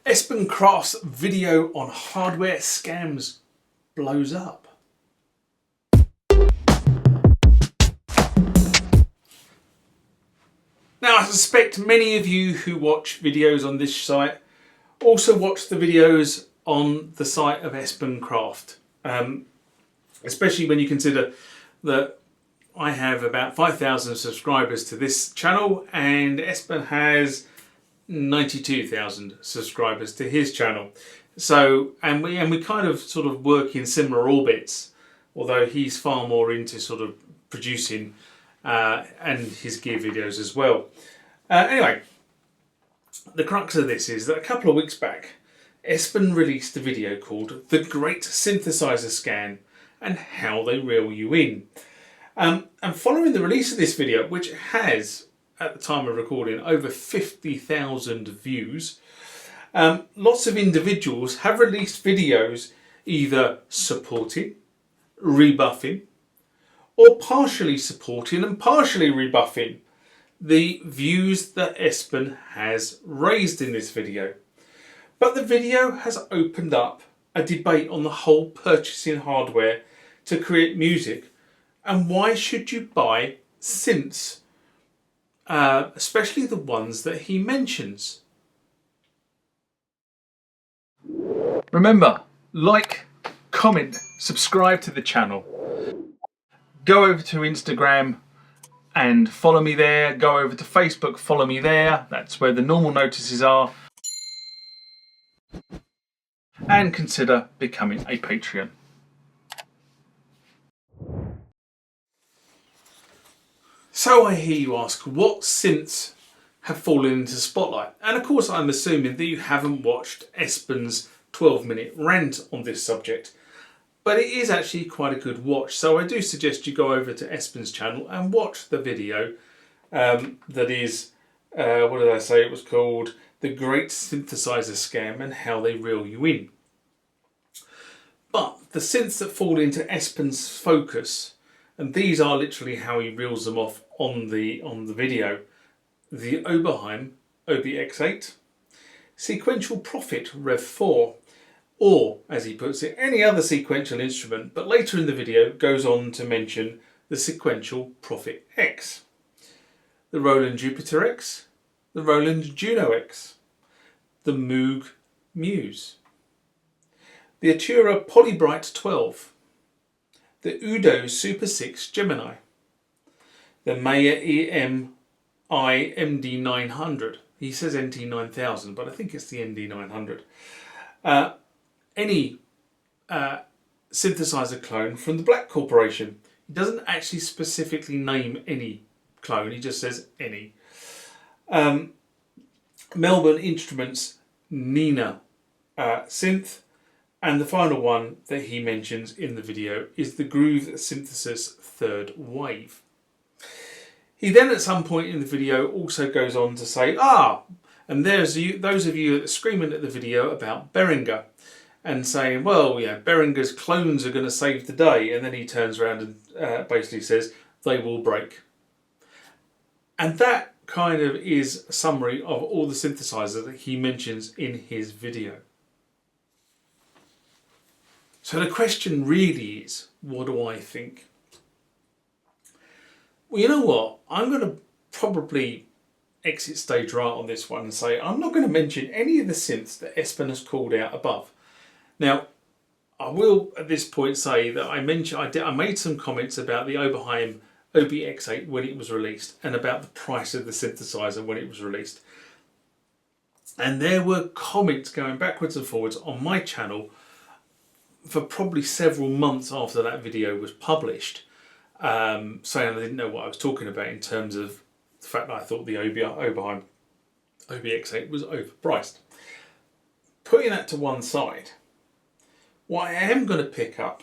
Espen Kraft's video on hardware scams blows up. Now, I suspect many of you who watch videos on this site also watch the videos on the site of Espen Kraft, especially when you consider that I have about 5,000 subscribers to this channel and Espen has 92,000 subscribers to his channel. So, and we kind of sort of work in similar orbits, although he's far more into sort of producing and his gear videos as well. Anyway, the crux of this is that a couple of weeks back, Espen released a video called The Great Synthesizer Scam and How They Reel You In. And following the release of this video, which has, at the time of recording, over 50,000 views, lots of individuals have released videos either supporting, rebuffing, or partially supporting and partially rebuffing the views that Espen has raised in this video. But the video has opened up a debate on the whole purchasing hardware to create music and why should you buy synths, especially the ones that he mentions. Remember, like, comment, subscribe to the channel. Go over to Instagram and follow me there. Go over to Facebook, follow me there. That's where the normal notices are. And consider becoming a Patreon. So I hear you ask, what synths have fallen into the spotlight? And of course I'm assuming that you haven't watched Espen's 12-minute rant on this subject. But it is actually quite a good watch, so I do suggest you go over to Espen's channel and watch the video that is, what did I say it was called? The Great Synthesizer Scam and How They Reel You In. But the synths that fall into Espen's focus, and these are literally how he reels them off on the video: the Oberheim OBX8, Sequential Prophet Rev 4, or, as he puts it, any other sequential instrument, but later in the video goes on to mention the Sequential Prophet X, the Roland Jupiter X, the Roland Juno X, the Moog Muse, the Atura Polybright 12, the Udo Super 6 Gemini, the Meyer EMI MD900. He says MT9000, but I think it's the MD900. Any synthesizer clone from the Black Corporation. He doesn't actually specifically name any clone, he just says any. Melbourne Instruments Nina synth, and the final one that he mentions in the video is the Groove Synthesis Third Wave. He then at some point in the video also goes on to say, and there's those of you that are screaming at the video about Behringer and saying, well, yeah, Behringer's clones are going to save the day, and then he turns around and basically says they will break. And that kind of is a summary of all the synthesizers that he mentions in his video. So the question really is, what do I think? Well, you know what? I'm going to probably exit stage right on this one and say I'm not going to mention any of the synths that Espen has called out above. Now, I will at this point say that I made some comments about the Oberheim OBX8 when it was released and about the price of the synthesizer when it was released. And there were comments going backwards and forwards on my channel for probably several months after that video was published, saying I didn't know what I was talking about in terms of the fact that I thought the Oberheim OBX8 was overpriced. Putting that to one side, what I am going to pick up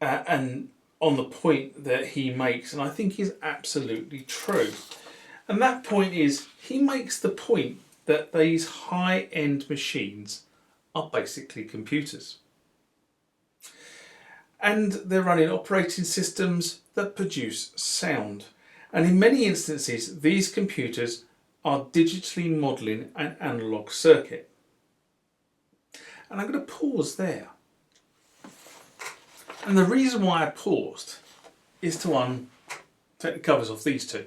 and on the point that he makes, and I think is absolutely true, and that point is he makes the point that these high-end machines are basically computers. And they're running operating systems that produce sound. And in many instances, these computers are digitally modelling an analog circuit. And I'm going to pause there. And the reason why I paused is to take the covers off these two.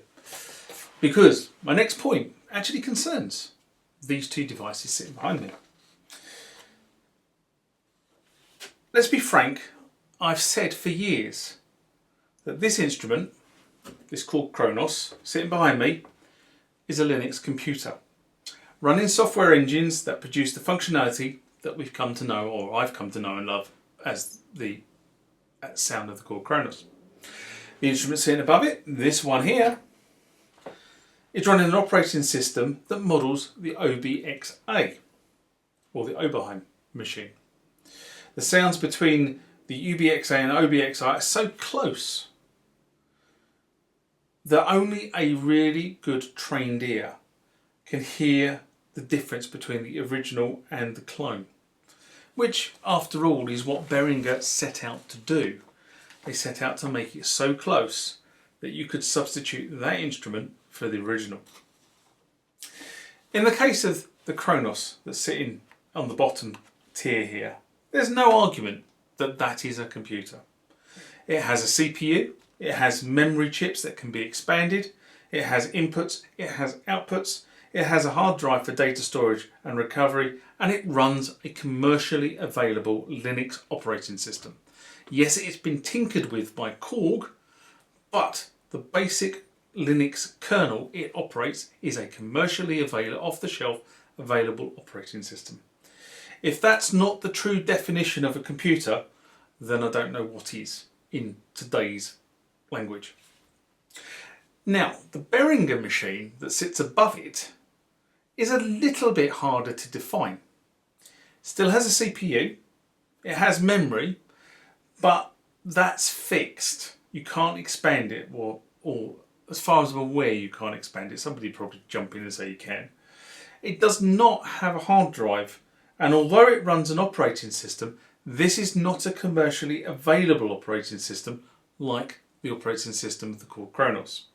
Because my next point actually concerns these two devices sitting behind me. Let's be frank, I've said for years that this instrument, this called Kronos, sitting behind me, is a Linux computer, running software engines that produce the functionality that we've come to know, or I've come to know and love, as the sound of the chord Kronos. The instrument sitting above it, this one here, is running an operating system that models the OBXA, or the Oberheim machine. The sounds between the UBXA and OBXI are so close that only a really good trained ear can hear the difference between the original and the clone, which after all is what Behringer set out to do. They set out to make it so close that you could substitute that instrument for the original. In the case of the Kronos that's sitting on the bottom tier here, there's no argument that that is a computer. It has a CPU, it has memory chips that can be expanded, it has inputs, it has outputs, it has a hard drive for data storage and recovery, and it runs a commercially available Linux operating system. Yes, it's been tinkered with by Korg, but the basic Linux kernel it operates is a commercially available, off-the-shelf available operating system. If that's not the true definition of a computer, then I don't know what is in today's language. Now, the Behringer machine that sits above it is a little bit harder to define. Still has a CPU, it has memory, but that's fixed. You can't expand it, or as far as I'm aware, you can't expand it. Somebody probably jump in and say you can. It does not have a hard drive, and although it runs an operating system, this is not a commercially available operating system like the operating system of the core Kronos.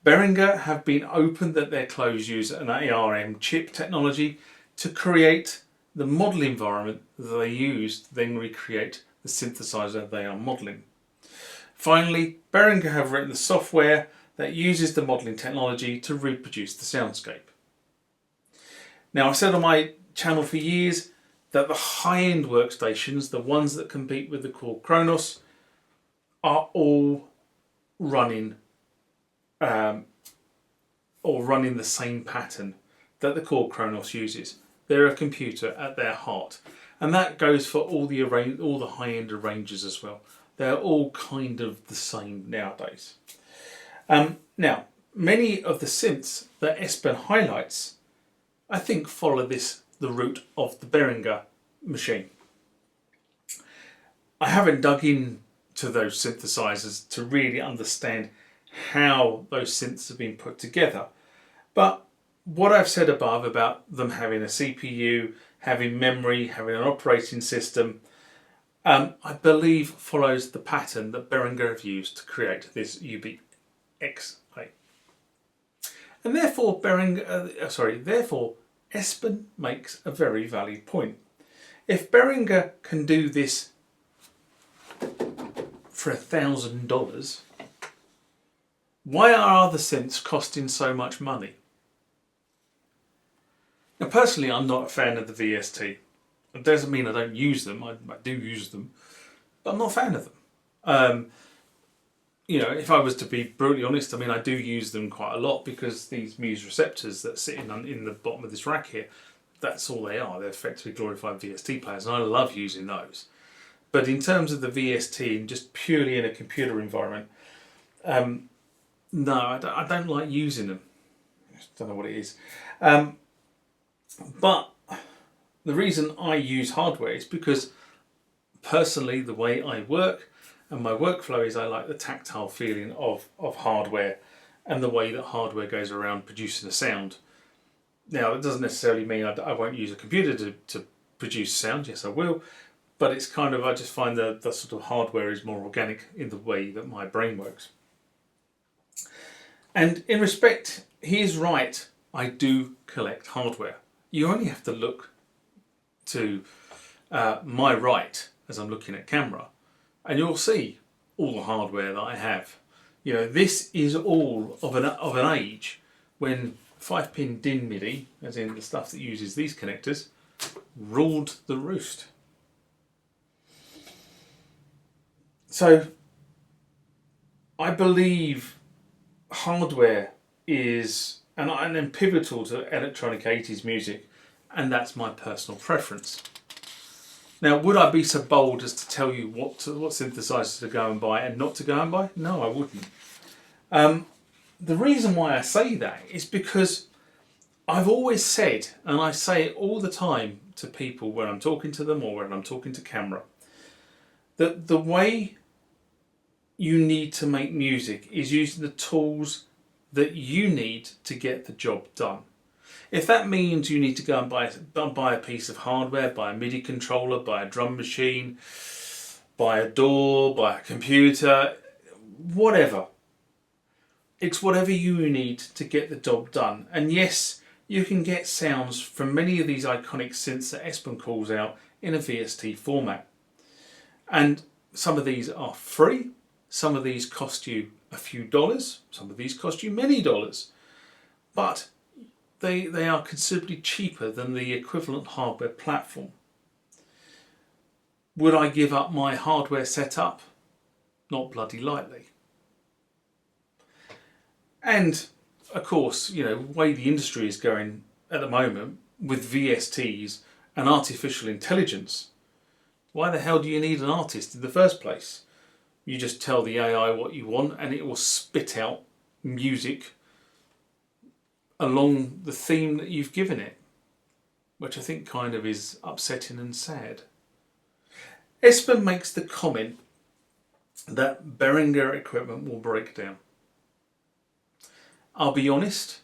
Behringer have been open that their clones use an ARM chip technology to create the model environment that they use to then recreate the synthesizer they are modelling. Finally, Behringer have written the software that uses the modelling technology to reproduce the soundscape. Now, I've said on my channel for years that the high-end workstations, the ones that compete with the core Kronos, are all running the same pattern that the core Kronos uses. They're a computer at their heart, and that goes for all the high-end arrangers as well. They're all kind of the same nowadays. Now, many of the synths that Espen highlights, I think, follow the route of the Behringer machine. I haven't dug into those synthesizers to really understand how those synths have been put together, but what I've said above about them having a CPU, having memory, having an operating system, I believe follows the pattern that Behringer have used to create this UBXA. And therefore, therefore Espen makes a very valid point. If Behringer can do this for $1,000, why are other synths costing so much money? Now, personally, I'm not a fan of the VST. It doesn't mean I don't use them. I do use them, but I'm not a fan of them. You know, if I was to be brutally honest, I mean, I do use them quite a lot because these Muse receptors that sit in the bottom of this rack here, that's all they are. They're effectively glorified VST players, and I love using those. But in terms of the VST and just purely in a computer environment, no, I don't like using them. I don't know what it is. But the reason I use hardware is because personally the way I work and my workflow is I like the tactile feeling of hardware and the way that hardware goes around producing a sound. Now, it doesn't necessarily mean I won't use a computer to produce sound. Yes, I will. But it's kind of, I just find the sort of hardware is more organic in the way that my brain works. And in respect, he is right. I do collect hardware. You only have to look to my right as I'm looking at camera, and you'll see all the hardware that I have. You know, this is all of an age when 5-pin DIN MIDI, as in the stuff that uses these connectors, ruled the roost. So I believe hardware is and pivotal to electronic 80s music, and that's my personal preference. Now, would I be so bold as to tell you what synthesizers to go and buy and not to go and buy? No, I wouldn't. The reason why I say that is because I've always said, and I say it all the time to people when I'm talking to them or when I'm talking to camera, that the way you need to make music is using the tools that you need to get the job done. If that means you need to go and buy a piece of hardware, buy a MIDI controller, buy a drum machine, buy a DAW, buy a computer, whatever. It's whatever you need to get the job done. And yes, you can get sounds from many of these iconic synths that Espen calls out in a VST format. And some of these are free, some of these cost you a few dollars, some of these cost you many dollars. But they are considerably cheaper than the equivalent hardware platform. Would I give up my hardware setup? Not bloody lightly. And of course, you know, the way the industry is going at the moment with VSTs and artificial intelligence, why the hell do you need an artist in the first place? You just tell the AI what you want and it will spit out music along the theme that you've given it, which I think kind of is upsetting and sad. Espen makes the comment that Behringer equipment will break down. I'll be honest,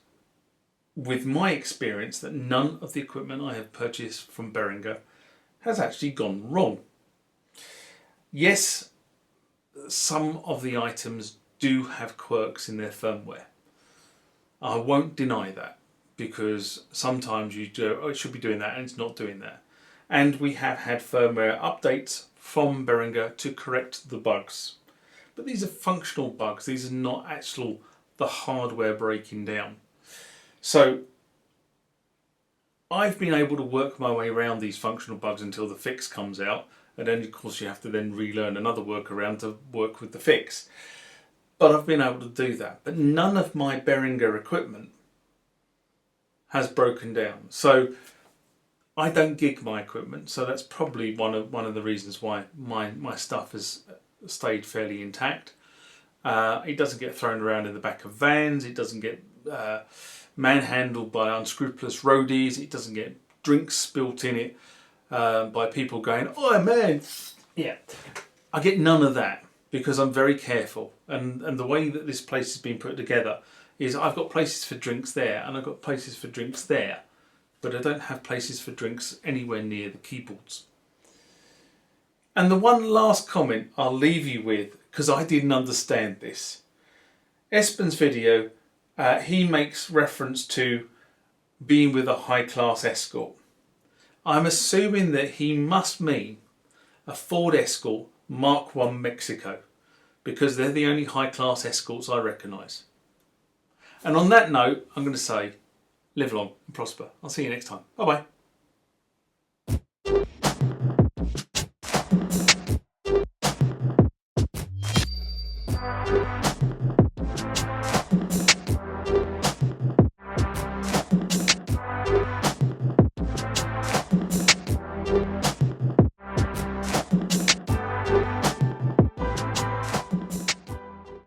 with my experience, that none of the equipment I have purchased from Behringer has actually gone wrong. Yes, some of the items do have quirks in their firmware. I won't deny that, because sometimes you do, oh, it should be doing that and it's not doing that. And we have had firmware updates from Behringer to correct the bugs. But these are functional bugs, these are not actual the hardware breaking down. So I've been able to work my way around these functional bugs until the fix comes out, and then of course you have to then relearn another workaround to work with the fix. But I've been able to do that. But none of my Behringer equipment has broken down. So I don't gig my equipment, so that's probably one of the reasons why my stuff has stayed fairly intact. It doesn't get thrown around in the back of vans, it doesn't get manhandled by unscrupulous roadies, it doesn't get drinks spilt in it by people going, "Oh man," yeah. I get none of that because I'm very careful, and the way that this place has been put together is I've got places for drinks there and I've got places for drinks there, but I don't have places for drinks anywhere near the keyboards. And the one last comment I'll leave you with, because I didn't understand this. Espen's video, he makes reference to being with a high-class escort. I'm assuming that he must mean a Ford Escort Mark I Mexico, because they're the only high-class escorts I recognise. And on that note, I'm going to say, live long and prosper. I'll see you next time. Bye-bye.